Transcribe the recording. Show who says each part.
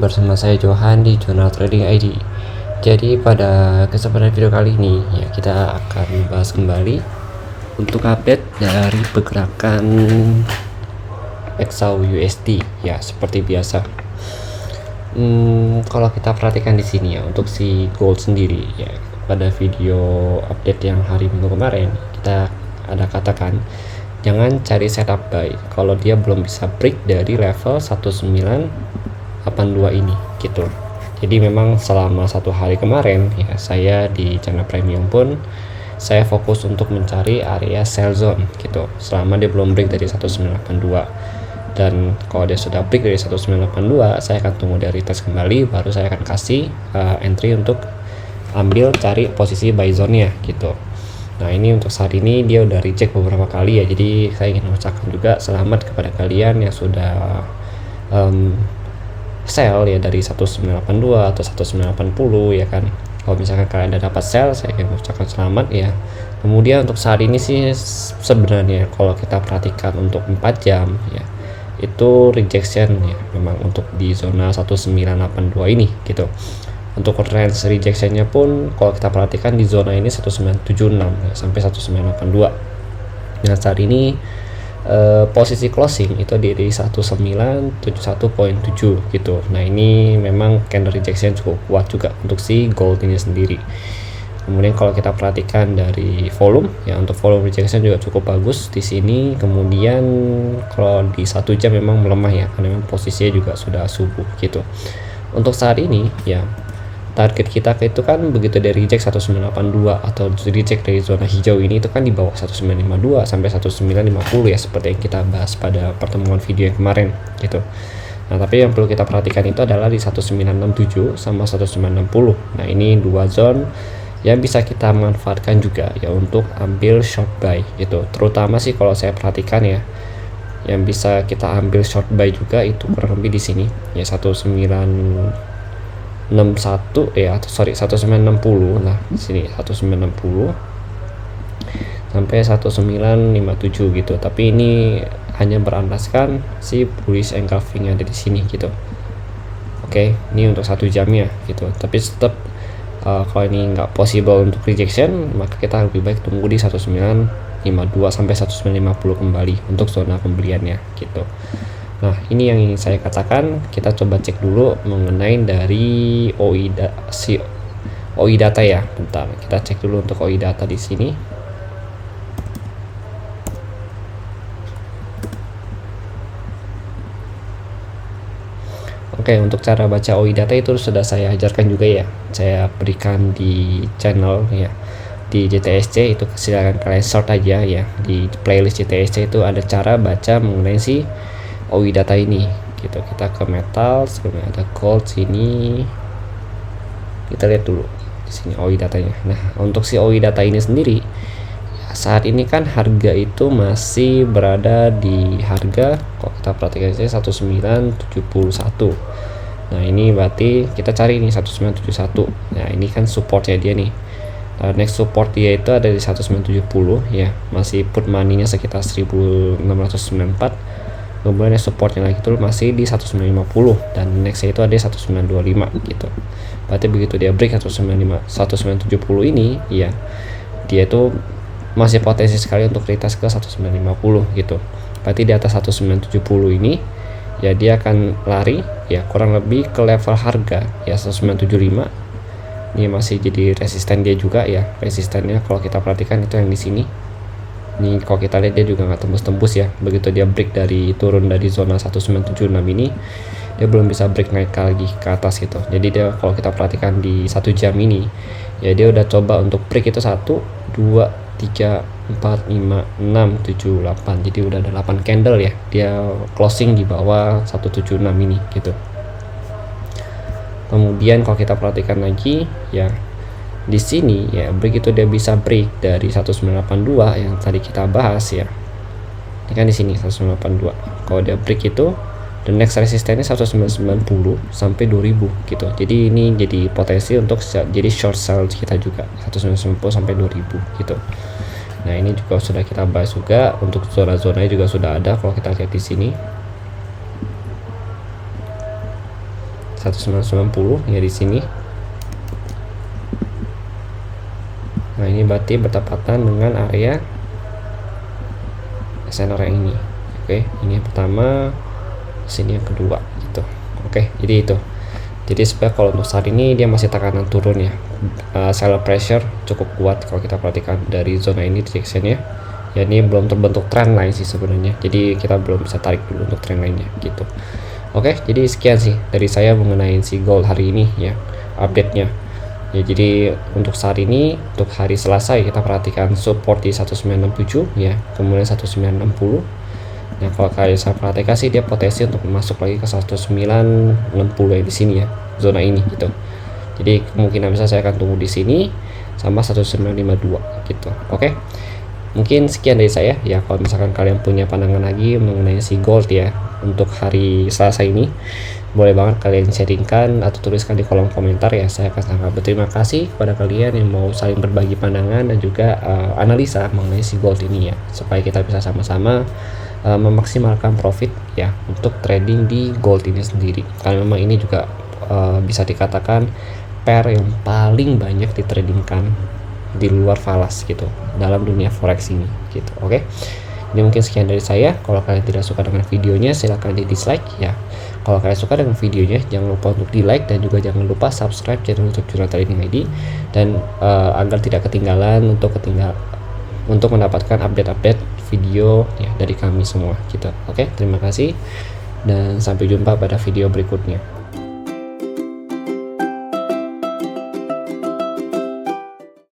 Speaker 1: bersama saya Johan di Jurnal Trading ID. Jadi pada kesempatan video kali ini ya kita akan bahas kembali untuk update dari pergerakan XAU USD ya seperti biasa. Kalau kita perhatikan di sini ya untuk si gold sendiri ya pada video update yang hari Minggu kemarin kita ada katakan jangan cari setup buy kalau dia belum bisa break dari level 1982 ini gitu. Jadi memang selama satu hari kemarin ya saya di channel premium pun saya fokus untuk mencari area sell zone gitu selama dia belum break dari 1982, dan kalau dia sudah break dari 1982 saya akan tunggu dia retest kembali baru saya akan kasih entry untuk ambil cari posisi buy zone nya gitu. Nah ini untuk saat ini dia udah reject beberapa kali ya, jadi saya ingin mengucapkan juga selamat kepada kalian yang sudah sell ya dari 1982 atau 1980 ya kan. Kalau misalkan kalian udah dapat sell, saya ingin mengucapkan selamat ya. Kemudian untuk saat ini sih sebenarnya kalau kita perhatikan untuk 4 jam ya itu rejection ya memang untuk di zona 1982 ini gitu. Untuk range rejectionnya pun kalau kita perhatikan di zona ini 1976 ya, sampai 1982. Nah saat ini posisi closing itu di 1971.7 gitu. Nah ini memang candle rejection cukup kuat juga untuk si gold ini sendiri. Kemudian kalau kita perhatikan dari volume ya untuk volume rejection juga cukup bagus di sini. Kemudian kalau di 1 jam memang melemah ya karena memang posisinya juga sudah subuh gitu. Untuk saat ini ya target kita itu kan begitu dari reject 1982 atau reject dari zona hijau ini itu kan di bawah 1952 sampai 1950 ya seperti yang kita bahas pada pertemuan video yang kemarin gitu. Nah tapi yang perlu kita perhatikan itu adalah di 1967 sama 1960. Nah ini dua zone yang bisa kita manfaatkan juga ya untuk ambil short buy gitu. Terutama sih kalau saya perhatikan ya yang bisa kita ambil short buy juga itu kurang lebih di sini ya 1961 ya atau 1960. Nah di sini 1960 sampai 1957 gitu. Tapi ini hanya berandaskan si bullish engulfing yang ada di sini gitu. Oke, ini untuk 1 jamnya gitu. Tapi tetap kalau ini nggak possible untuk rejection, maka kita lebih baik tunggu di 1952 sampai 1950 kembali untuk zona pembeliannya gitu. Nah ini yang ingin saya katakan. Kita coba cek dulu mengenai dari OI data ya. Bentar, kita cek dulu untuk OI data di sini. Oke, untuk cara baca OI data itu sudah saya ajarkan juga ya. Saya berikan di channel ya di JTSC itu, silakan kalian short aja ya di playlist JTSC itu ada cara baca mengenai si OI data ini gitu. Kita ke metal, sebelumnya ada gold sini. Kita lihat dulu di sini OI datanya. Nah, untuk si OI data ini sendiri ya, saat ini kan harga itu masih berada di harga kok kita perhatikan saja 1971. Nah, ini berarti kita cari ini 1971. Nah, ini kan supportnya dia nih. Next support dia itu ada di 1970 ya, masih put money-nya sekitar 1694. Kemudian supportnya lagi itu masih di 1950 dan nextnya itu ada 1925 gitu. Berarti begitu dia break 1970 ini ya dia itu masih potensi sekali untuk retest ke 1950 gitu. Berarti di atas 1970 ini ya dia akan lari ya kurang lebih ke level harga ya 1975. Ini masih jadi resisten dia juga ya. Resistennya kalau kita perhatikan itu yang di sini. Ini kalau kita lihat dia juga nggak tembus-tembus ya. Begitu dia break dari turun dari zona 1976 ini dia belum bisa break naik lagi ke atas gitu. Jadi dia kalau kita perhatikan di 1 jam ini ya dia udah coba untuk break itu 1 2 3 4 5 6 7 8. Jadi udah ada 8 candle ya dia closing di bawah 176 ini gitu. Kemudian kalau kita perhatikan lagi ya di sini ya break itu dia bisa break dari 1982 yang tadi kita bahas ya. Ini kan di sini 1982. Kalau dia break itu the next resistennya 1990 sampai 2000 gitu. Jadi ini jadi potensi untuk jadi short sell kita juga 1990 sampai 2000 gitu. Nah, ini juga sudah kita bahas juga. Untuk zona-zonanya juga sudah ada kalau kita lihat di sini. 1990 ya di sini. Nah ini berarti bertepatan dengan area SNR yang ini. Oke, ini yang pertama, sini yang kedua gitu. Oke, jadi itu. Jadi sebenarnya kalau untuk saat ini dia masih tekanan turun ya. Seller pressure cukup kuat kalau kita perhatikan dari zona ini directionnya. Ya ini belum terbentuk trend line sih sebenarnya. Jadi kita belum bisa tarik dulu untuk trend line-nya gitu. Oke, jadi sekian sih dari saya mengenai si gold hari ini ya, update-nya. Ya jadi untuk saat ini, untuk hari Selasa ya, kita perhatikan support di 1967 ya, kemudian 1960. Nah kalau kalian saya perhatikan sih dia potensi untuk masuk lagi ke 1960 ya di sini ya, zona ini gitu. Jadi kemungkinan bisa saya akan tunggu di sini sama 1952 gitu. Oke. Mungkin sekian dari saya ya. Kalau misalkan kalian punya pandangan lagi mengenai si gold ya untuk hari Selasa ini, boleh banget kalian sharingkan atau tuliskan di kolom komentar ya. Saya akan sangat berterima kasih kepada kalian yang mau saling berbagi pandangan dan juga analisa mengenai si gold ini ya, supaya kita bisa sama-sama memaksimalkan profit ya untuk trading di gold ini sendiri. Karena memang ini juga bisa dikatakan pair yang paling banyak ditradingkan di luar falas gitu dalam dunia forex ini gitu. Oke, ini mungkin sekian dari saya. Kalau kalian tidak suka dengan videonya silahkan di dislike ya. Kalau kalian suka dengan videonya jangan lupa untuk di like dan juga jangan lupa subscribe channel YouTube Jurnal Trading ID dan agar tidak ketinggalan untuk mendapatkan update-update video ya dari kami semua gitu. Oke, terima kasih dan sampai jumpa pada video berikutnya.